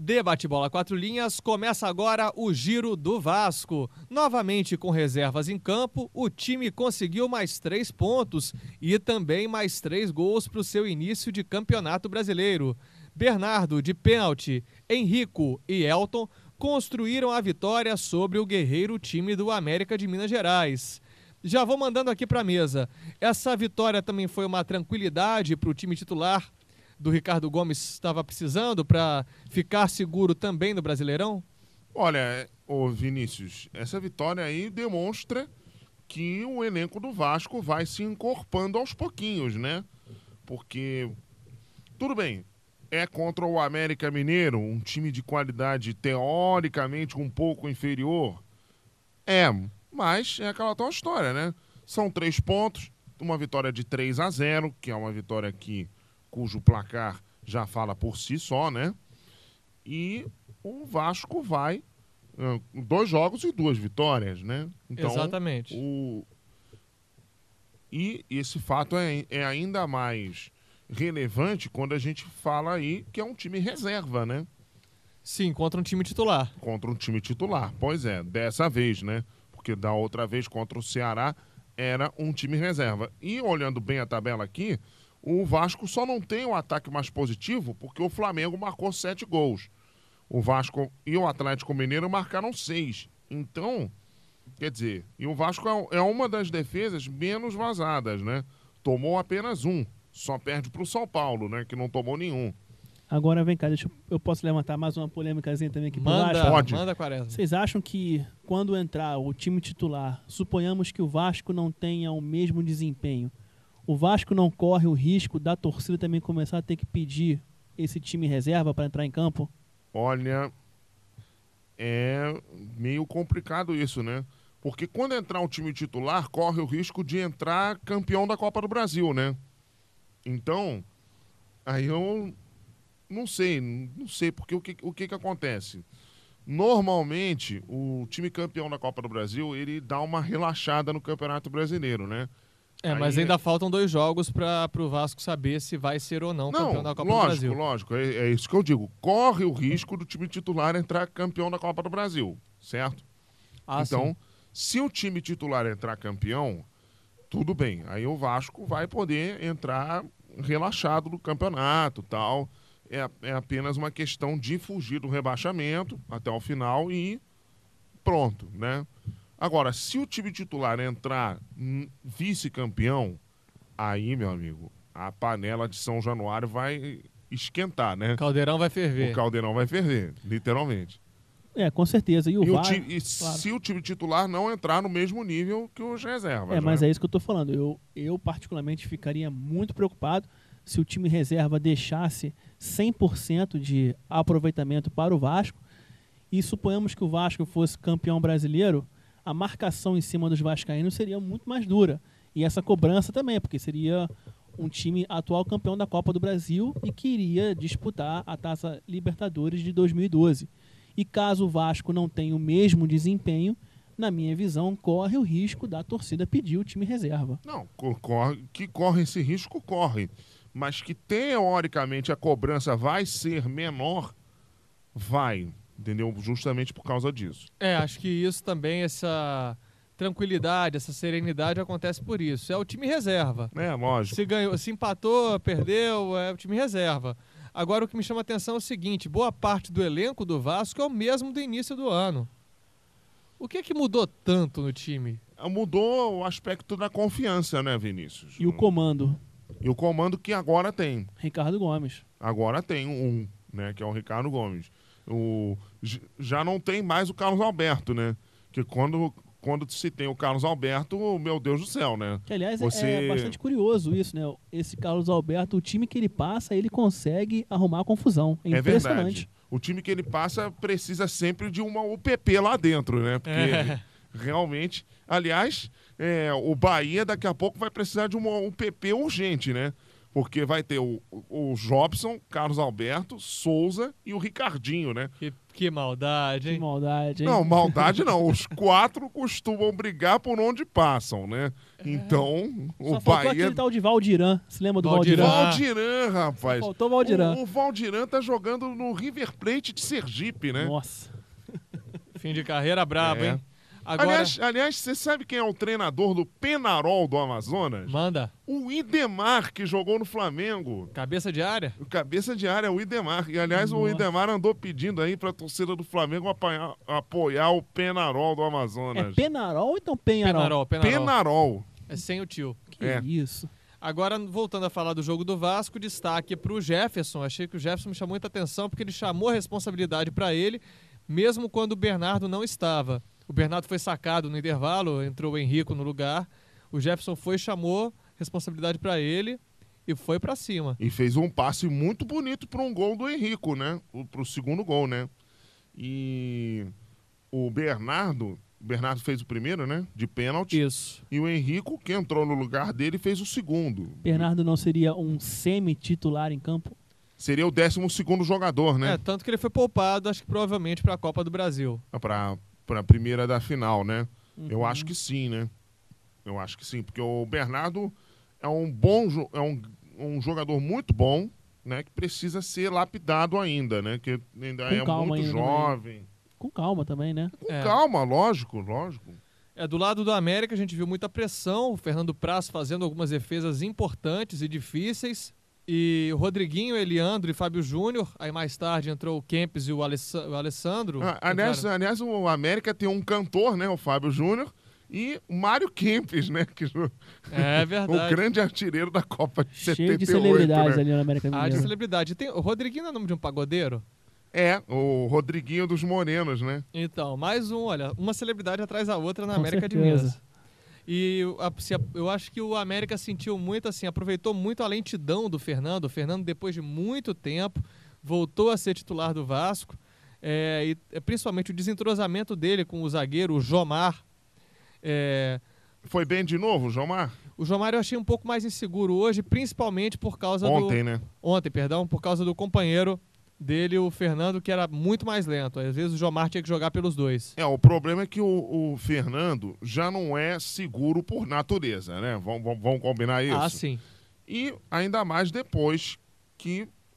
De Bate-Bola 4 Linhas, começa agora o Giro do Vasco. Novamente com reservas em campo, o time conseguiu mais 3 pontos e também mais 3 gols para o seu início de campeonato brasileiro. Bernardo, de pênalti, Henrico e Elton construíram a vitória sobre o guerreiro time do América de Minas Gerais. Já vou mandando aqui para a mesa. Essa vitória também foi uma tranquilidade para o time titular do Ricardo Gomes estava precisando para ficar seguro também no Brasileirão? Olha, ô Vinícius, essa vitória aí demonstra que o elenco do Vasco vai se encorpando aos pouquinhos, né? Porque, tudo bem, é contra o América Mineiro, um time de qualidade teoricamente um pouco inferior. Mas é aquela tal história, né? São 3 pontos, uma vitória de 3-0, que é uma vitória cujo placar já fala por si só, né? E o Vasco vai 2 jogos e 2 vitórias, né? Então, exatamente. E esse fato é ainda mais relevante quando a gente fala aí que é um time reserva, né? Sim, contra um time titular. Contra um time titular, pois é, dessa vez, né? Porque da outra vez contra o Ceará era um time reserva. E olhando bem a tabela aqui, o Vasco só não tem o ataque mais positivo porque o Flamengo marcou 7 gols. O Vasco e o Atlético Mineiro marcaram 6. Então, quer dizer, e o Vasco é uma das defesas menos vazadas, né? Tomou apenas 1. Só perde para o São Paulo, né? Que não tomou nenhum. Agora vem cá, eu posso levantar mais uma polêmicazinha também aqui por baixo? Pode. Manda, Quaresma. Vocês acham que quando entrar o time titular, suponhamos que o Vasco não tenha o mesmo desempenho, o Vasco não corre o risco da torcida também começar a ter que pedir esse time reserva para entrar em campo? Olha, é meio complicado isso, né? Porque quando entrar um time titular, corre o risco de entrar campeão da Copa do Brasil, né? Então, aí eu não sei, porque o que acontece? Normalmente, o time campeão da Copa do Brasil, ele dá uma relaxada no Campeonato Brasileiro, né? Mas ainda faltam 2 jogos para o Vasco saber se vai ser ou não campeão da Copa do Brasil. Lógico, é isso que eu digo. Corre o risco do time titular entrar campeão da Copa do Brasil, certo? Então, sim. Se o time titular entrar campeão, tudo bem. Aí o Vasco vai poder entrar relaxado no campeonato, tal. É apenas uma questão de fugir do rebaixamento até o final e pronto, né? Agora, se o time titular entrar vice-campeão, aí, meu amigo, a panela de São Januário vai esquentar, né? O caldeirão vai ferver. O caldeirão vai ferver, literalmente. Com certeza. Se o time titular não entrar no mesmo nível que os reservas. Mas né? é isso que eu tô falando. Eu particularmente ficaria muito preocupado se o time reserva deixasse 100% de aproveitamento para o Vasco e suponhamos que o Vasco fosse campeão brasileiro, a marcação em cima dos vascaínos seria muito mais dura. E essa cobrança também, porque seria um time atual campeão da Copa do Brasil e que iria disputar a Taça Libertadores de 2012. E caso o Vasco não tenha o mesmo desempenho, na minha visão, corre o risco da torcida pedir o time reserva. Não, corre esse risco, corre. Mas que teoricamente a cobrança vai ser menor, vai. Entendeu? Justamente por causa disso. Acho que isso também, essa tranquilidade, essa serenidade acontece por isso. É o time reserva. Lógico. Se empatou, perdeu, é o time reserva. Agora o que me chama a atenção é o seguinte, boa parte do elenco do Vasco é o mesmo do início do ano. O que mudou tanto no time? Mudou o aspecto da confiança, né, Vinícius? E o comando? E o comando que agora tem. Ricardo Gomes. Agora tem né, que é o Ricardo Gomes. Já não tem mais o Carlos Alberto, né? Que quando se tem o Carlos Alberto, meu Deus do céu, né? Que, aliás, é bastante curioso isso, né? Esse Carlos Alberto, o time que ele passa, ele consegue arrumar confusão. É impressionante. Verdade. O time que ele passa precisa sempre de uma UPP lá dentro, né? Porque realmente... Aliás, o Bahia daqui a pouco vai precisar de uma UPP urgente, né? Porque vai ter o Jobson, Carlos Alberto, Souza e o Ricardinho, né? Que maldade, Que hein? maldade, hein? Não, maldade não. Os 4 costumam brigar por onde passam, né? Então, Só o faltou Bahia... aquele tal de Valdiran. Se lembra do Valdiran. Valdiran? Valdiran, rapaz. Só faltou o Valdiran. O Valdiran tá jogando no River Plate de Sergipe, né? Nossa. Fim de carreira brabo, É. hein? Agora, Aliás, você sabe quem é o treinador do Penarol do Amazonas? manda. O Idemar, que jogou no Flamengo. Cabeça de área? O cabeça de área é o Idemar. E, aliás, o Nossa. Idemar andou pedindo aí pra torcida do Flamengo apoiar o Penarol do É Amazonas. Penarol ou então Penharol? Penarol. Penarol. É sem o tio. Que É. isso. Agora, voltando a falar do jogo do Vasco, destaque para o Jefferson. Achei que o Jefferson me chamou muita atenção porque ele chamou a responsabilidade para ele, mesmo quando o Bernardo não estava. O Bernardo foi sacado no intervalo, entrou o Henrico no lugar. O Jefferson foi, chamou responsabilidade para ele e foi para cima. E fez um passe muito bonito para um gol do Henrico, né? Pro segundo gol, né? E o Bernardo fez o primeiro, né? De pênalti. Isso. E o Henrico, que entrou no lugar dele, fez o segundo. Bernardo não seria um semi-titular em campo? Seria o 12º jogador, né? É, tanto que ele foi poupado, acho que provavelmente para a Copa do Brasil. Para a primeira da final, né? Eu Uhum. acho que sim, né? Eu acho que sim, porque o Bernardo é um jogador muito bom, né? Que precisa ser lapidado ainda, né? Que ainda Com é calma muito ainda, jovem. Com calma também, né? Com É. calma, lógico. Do lado do América a gente viu muita pressão, o Fernando Praz fazendo algumas defesas importantes e difíceis, e o Rodriguinho, Eliandro e Fábio Júnior, aí mais tarde entrou o Kempes e o Alessandro. Aliás, o América tem um cantor, né? O Fábio Júnior. E o Mário Kempes, né? É O verdade. grande artilheiro da Copa de Cheio 78, de celebridades né? ali no América Ah, de Mineiro. celebridade. O Rodriguinho não é nome de um pagodeiro? É, o Rodriguinho dos Morenos, né? Então, mais um, olha, uma celebridade atrás da outra na Com América de certeza. Minas. E eu acho que o América sentiu muito, assim, aproveitou muito a lentidão do Fernando. O Fernando, depois de muito tempo, voltou a ser titular do Vasco. E principalmente o desentrosamento dele com o zagueiro, o Jomar. Foi bem de novo, Jomar? O Jomar eu achei um pouco mais inseguro hoje, principalmente por causa Né? Ontem, por causa do companheiro dele, o Fernando, que era muito mais lento. Às vezes o Jomar tinha que jogar pelos dois. O problema é que o Fernando já não é seguro por natureza, né? Vamos combinar isso? Ah, sim. E ainda mais depois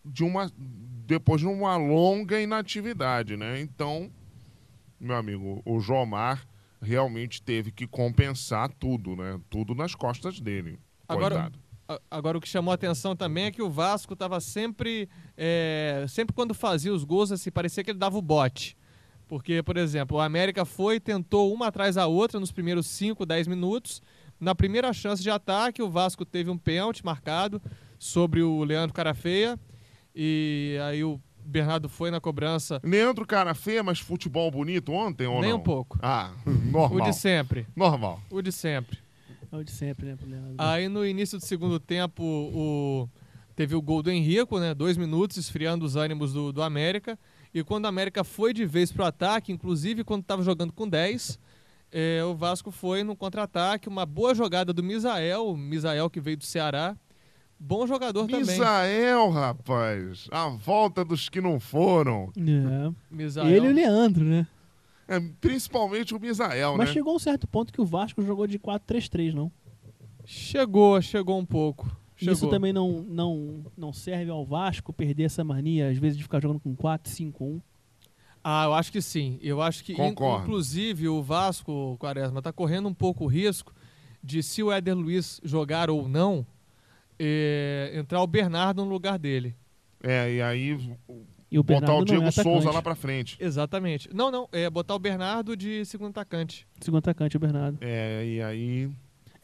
de uma longa inatividade, né? Então, meu amigo, o Jomar realmente teve que compensar tudo, né? Tudo nas costas dele. Coitado. Agora, o que chamou a atenção também é que o Vasco estava sempre quando fazia os gols, assim, parecia que ele dava o bote. Porque, por exemplo, o América tentou uma atrás da outra nos primeiros 5, 10 minutos. Na primeira chance de ataque, o Vasco teve um pênalti marcado sobre o Leandro Carafeia. E aí o Bernardo foi na cobrança. Leandro Carafeia, mas futebol bonito ontem ou não? Nem um pouco. Ah, normal. O de sempre. Normal. O de sempre. É o de sempre, né, pro Leandro? Aí no início do segundo tempo teve o gol do Henrico, né? 2 minutos, esfriando os ânimos do América. E quando o América foi de vez pro ataque, inclusive quando estava jogando com 10, o Vasco foi no contra-ataque. Uma boa jogada do o Misael que veio do Ceará. Bom jogador também. Misael, rapaz. A volta dos que não foram. Misael. Ele e o Leandro, né? Principalmente o Misael, Mas né? chegou um certo ponto que o Vasco jogou de 4-3-3, não? Chegou um pouco. Isso também não serve ao Vasco perder essa mania, às vezes, de ficar jogando com 4-5-1. Ah, eu acho que sim. Eu acho que, Concordo. inclusive, o Vasco, Quaresma, está correndo um pouco o risco de, se o Éder Luiz jogar ou não, entrar o Bernardo no lugar dele. E aí E o botar Bernardo o Diego não é atacante. Souza lá pra frente. Exatamente. Não, botar o Bernardo de segundo atacante. Segundo atacante, o Bernardo. E aí...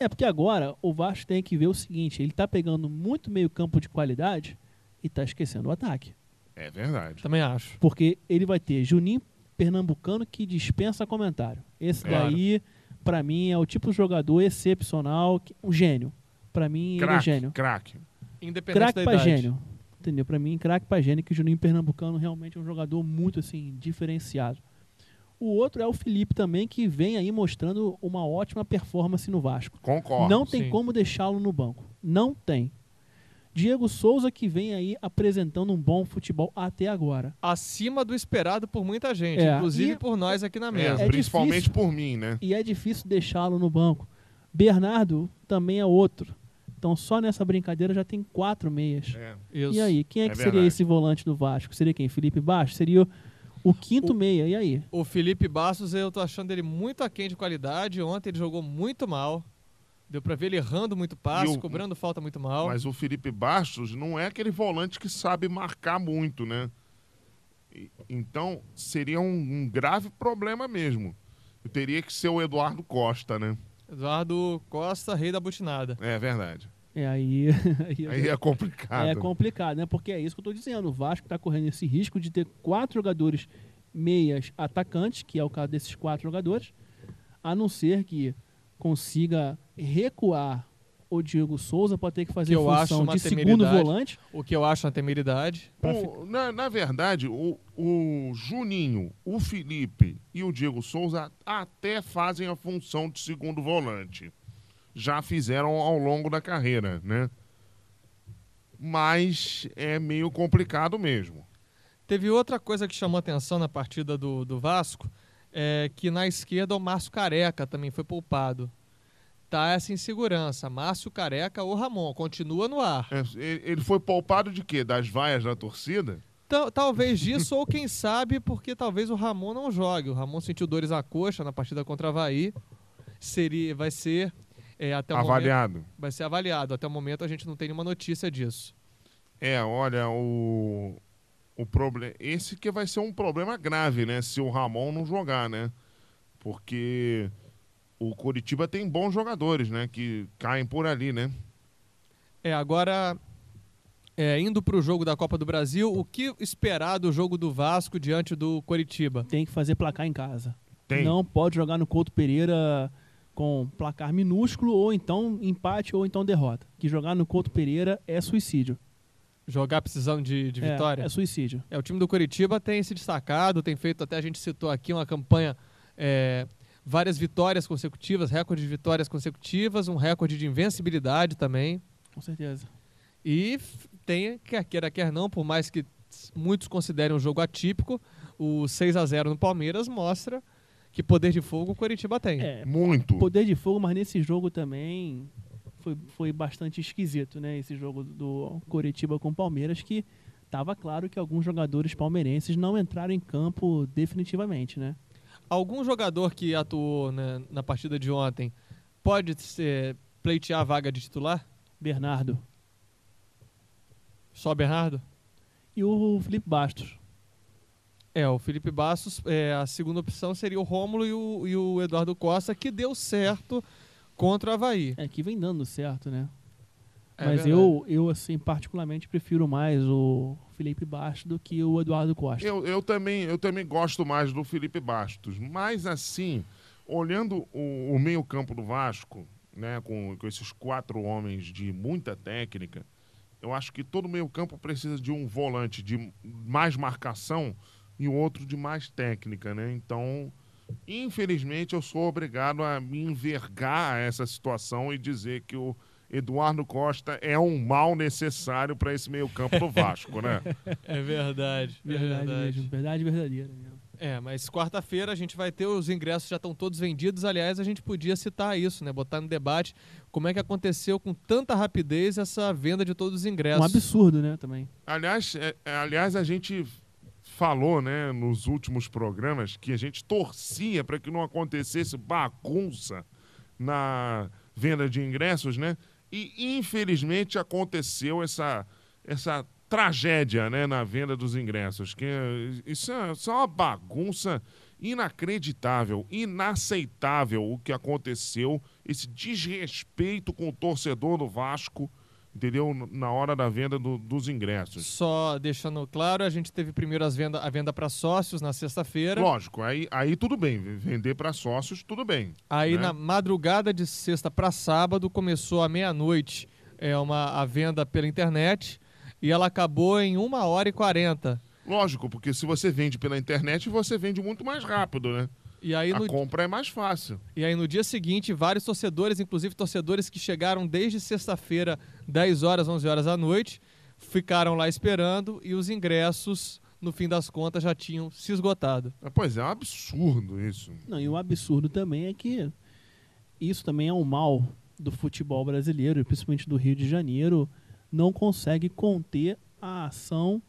Porque agora o Vasco tem que ver o seguinte, ele tá pegando muito meio campo de qualidade e tá esquecendo o ataque. É verdade. Também acho. Porque ele vai ter Juninho Pernambucano que dispensa comentário. Esse daí, pra mim, é o tipo de jogador excepcional, um gênio. Pra mim, ele é gênio. Craque. Independente Craque da pra idade. gênio. Entendeu? Pra mim, craque pra gênio, que o Juninho Pernambucano realmente é um jogador muito, assim, diferenciado. O outro é o Felipe também, que vem aí mostrando uma ótima performance no Vasco. Concordo. Não tem sim. como deixá-lo no banco. Não tem. Diego Souza, que vem aí apresentando um bom futebol até agora. Acima do esperado por muita gente, É, inclusive e- por nós aqui na mesa. Principalmente difícil. por mim, né? E é difícil deixá-lo no banco. Bernardo também é outro. Então só nessa brincadeira já tem 4 meias. Isso. E aí, quem é É que seria verdade. esse volante do Vasco? Seria quem? Felipe Bastos? Seria o quinto meia. E aí? O Felipe Bastos, eu tô achando ele muito aquém de qualidade. Ontem ele jogou muito mal. Deu pra ver ele errando muito passe, E o- cobrando falta muito mal. Mas o Felipe Bastos não é aquele volante que sabe marcar muito, né? Então, seria um grave problema mesmo. Eu teria que ser o Eduardo Costa, né? Eduardo Costa, rei da butinada. É verdade. Aí Aí é complicado. é complicado, né? Porque é isso que eu tô dizendo. O Vasco tá correndo esse risco de ter 4 jogadores meias atacantes, que é o caso desses 4 jogadores, a não ser que consiga recuar o Diego Souza para ter que fazer Que eu acho função uma de segundo temeridade. volante. O que eu acho uma temeridade. Na verdade, o Juninho, o Felipe e o Diego Souza até fazem a função de segundo volante. Já fizeram ao longo da carreira, né? Mas é meio complicado mesmo. Teve outra coisa que chamou atenção na partida do Vasco, que na esquerda o Márcio Careca também foi poupado. Tá essa insegurança. Márcio Careca ou Ramon, continua no ar. Ele foi poupado de quê? Das vaias da torcida? Talvez disso, ou quem sabe, porque talvez o Ramon não jogue. O Ramon sentiu dores na coxa na partida contra o Avaí. Vai ser até o Avaliado. momento, vai ser avaliado. Até o momento a gente não tem nenhuma notícia disso. Olha, o problema. Esse que vai ser um problema grave, né? Se o Ramon não jogar, né? Porque o Coritiba tem bons jogadores, né? Que caem por ali, né? Agora, indo para o jogo da Copa do Brasil, o que esperar do jogo do Vasco diante do Coritiba? Tem que fazer placar em casa. Tem. Não pode jogar no Couto Pereira com placar minúsculo, ou então empate, ou então derrota. Que jogar no Couto Pereira é suicídio. Jogar precisando de vitória? É suicídio. O time do Coritiba tem se destacado, tem feito, até a gente citou aqui, uma campanha, várias vitórias consecutivas, recorde de vitórias consecutivas, um recorde de invencibilidade também. Com certeza. E tem, quer queira, quer não, por mais que muitos considerem um jogo atípico, o 6-0 no Palmeiras mostra que poder de fogo o Coritiba tem. Muito. Poder de fogo, mas nesse jogo também foi bastante esquisito, né? Esse jogo do Coritiba com o Palmeiras, que estava claro que alguns jogadores palmeirenses não entraram em campo definitivamente, né? Algum jogador que atuou na partida de ontem pode pleitear a vaga de titular? Bernardo. Só Bernardo? E o Felipe Bastos. O Felipe Bastos, a segunda opção seria o Rômulo e o Eduardo Costa, que deu certo contra o Avaí. Que vem dando certo, né? É Mas verdade. eu, assim, particularmente prefiro mais o Felipe Bastos do que o Eduardo Costa. Eu também gosto mais do Felipe Bastos. Mas, assim, olhando o meio-campo do Vasco, né, com esses 4 homens de muita técnica, eu acho que todo meio-campo precisa de um volante de mais marcação e o outro de mais técnica, né? Então, infelizmente, eu sou obrigado a me envergar a essa situação e dizer que o Eduardo Costa é um mal necessário para esse meio-campo do Vasco, né? É verdade. Verdade mesmo. Verdade verdadeira mesmo. Mas quarta-feira a gente vai ter, os ingressos já estão todos vendidos. Aliás, a gente podia citar isso, né? Botar no debate como é que aconteceu com tanta rapidez essa venda de todos os ingressos. Um absurdo, né, também. Aliás, a gente falou, né, nos últimos programas que a gente torcia para que não acontecesse bagunça na venda de ingressos, né? E infelizmente aconteceu essa tragédia, né, na venda dos ingressos. Isso é uma bagunça inacreditável, inaceitável o que aconteceu, esse desrespeito com o torcedor do Vasco, entendeu? Na hora da venda dos ingressos. Só deixando claro, a gente teve primeiro a venda para sócios na sexta-feira. Lógico, aí tudo bem, vender para sócios, tudo bem. Aí né? na madrugada de sexta para sábado começou à meia-noite a venda pela internet e ela acabou em 1h40. Lógico, porque se você vende pela internet, você vende muito mais rápido, né? E aí, a compra é mais fácil. E aí no dia seguinte, vários torcedores, inclusive torcedores que chegaram desde sexta-feira, 10 horas, 11 horas da noite, ficaram lá esperando e os ingressos, no fim das contas, já tinham se esgotado. Pois é um absurdo isso. Não, e o absurdo também é que isso também é um mal do futebol brasileiro, principalmente do Rio de Janeiro, não consegue conter a ação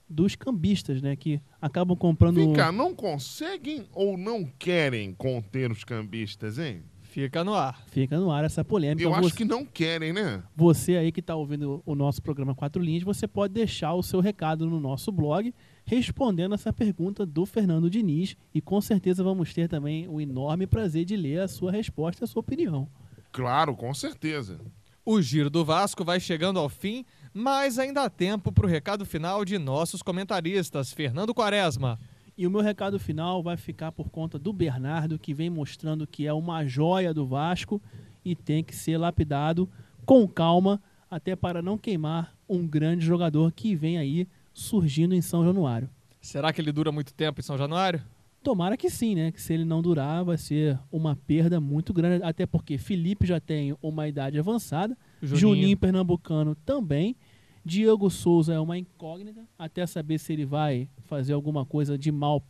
dos cambistas, né, que acabam comprando... Vem cá, não conseguem ou não querem conter os cambistas, hein? Fica no ar. Fica no ar essa polêmica. Eu acho que não querem, né? Você aí que está ouvindo o nosso programa 4 Linhas, você pode deixar o seu recado no nosso blog, respondendo essa pergunta do Fernando Diniz, e com certeza vamos ter também o enorme prazer de ler a sua resposta e a sua opinião. Claro, com certeza. O Giro do Vasco vai chegando ao fim, mas ainda há tempo para o recado final de nossos comentaristas. Fernando Quaresma. E o meu recado final vai ficar por conta do Bernardo, que vem mostrando que é uma joia do Vasco e tem que ser lapidado com calma, até para não queimar um grande jogador que vem aí surgindo em São Januário. Será que ele dura muito tempo em São Januário? Tomara que sim, né? Que se ele não durar, vai ser uma perda muito grande, até porque Felipe já tem uma idade avançada, Juninho Pernambucano também, Diego Souza é uma incógnita, até saber se ele vai fazer alguma coisa de mal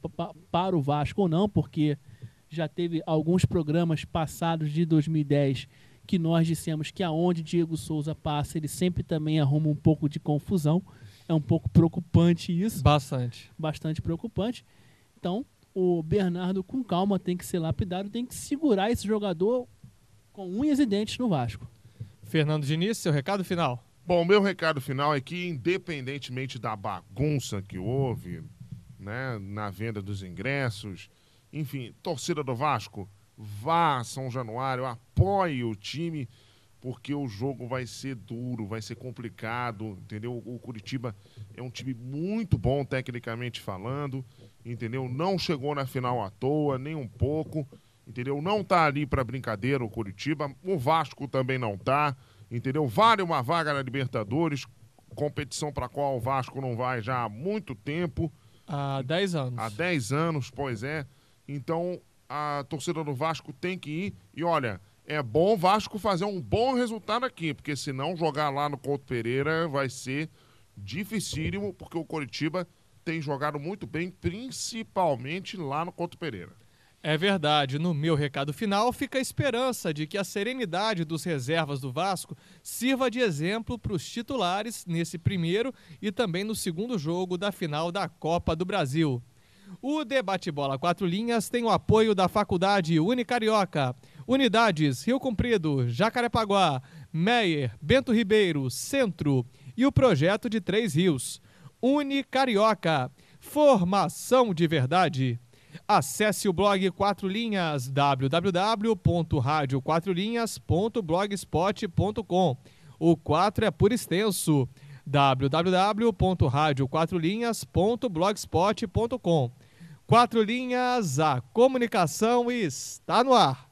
para o Vasco ou não, porque já teve alguns programas passados de 2010 que nós dissemos que aonde Diego Souza passa, ele sempre também arruma um pouco de confusão. É um pouco preocupante isso. Bastante preocupante. Então, o Bernardo, com calma, tem que ser lapidado, tem que segurar esse jogador com unhas e dentes no Vasco. Fernando Diniz, seu recado final. Bom, meu recado final é que, independentemente da bagunça que houve, né, na venda dos ingressos, enfim, torcida do Vasco, vá a São Januário, apoie o time, porque o jogo vai ser duro, vai ser complicado, entendeu? O Curitiba é um time muito bom, tecnicamente falando, entendeu? Não chegou na final à toa, nem um pouco, entendeu? Não tá ali para brincadeira o Curitiba, o Vasco também não tá, entendeu? Vale uma vaga na Libertadores, competição para a qual o Vasco não vai já há muito tempo. Há 10 anos. Há 10 anos, pois é. Então, a torcida do Vasco tem que ir. E olha, é bom o Vasco fazer um bom resultado aqui, porque senão jogar lá no Couto Pereira vai ser dificílimo, porque o Coritiba tem jogado muito bem, principalmente lá no Couto Pereira. É verdade. No meu recado final fica a esperança de que a serenidade dos reservas do Vasco sirva de exemplo para os titulares nesse primeiro e também no segundo jogo da final da Copa do Brasil. O Debate Bola 4 Linhas tem o apoio da Faculdade Unicarioca, Unidades Rio Comprido, Jacarepaguá, Meier, Bento Ribeiro, Centro e o Projeto de Três Rios. Unicarioca, formação de verdade. Acesse o blog 4 Linhas, www.radio4linhas.blogspot.com. O 4 é por extenso, www.radio4linhas.blogspot.com. 4 Linhas, a comunicação está no ar.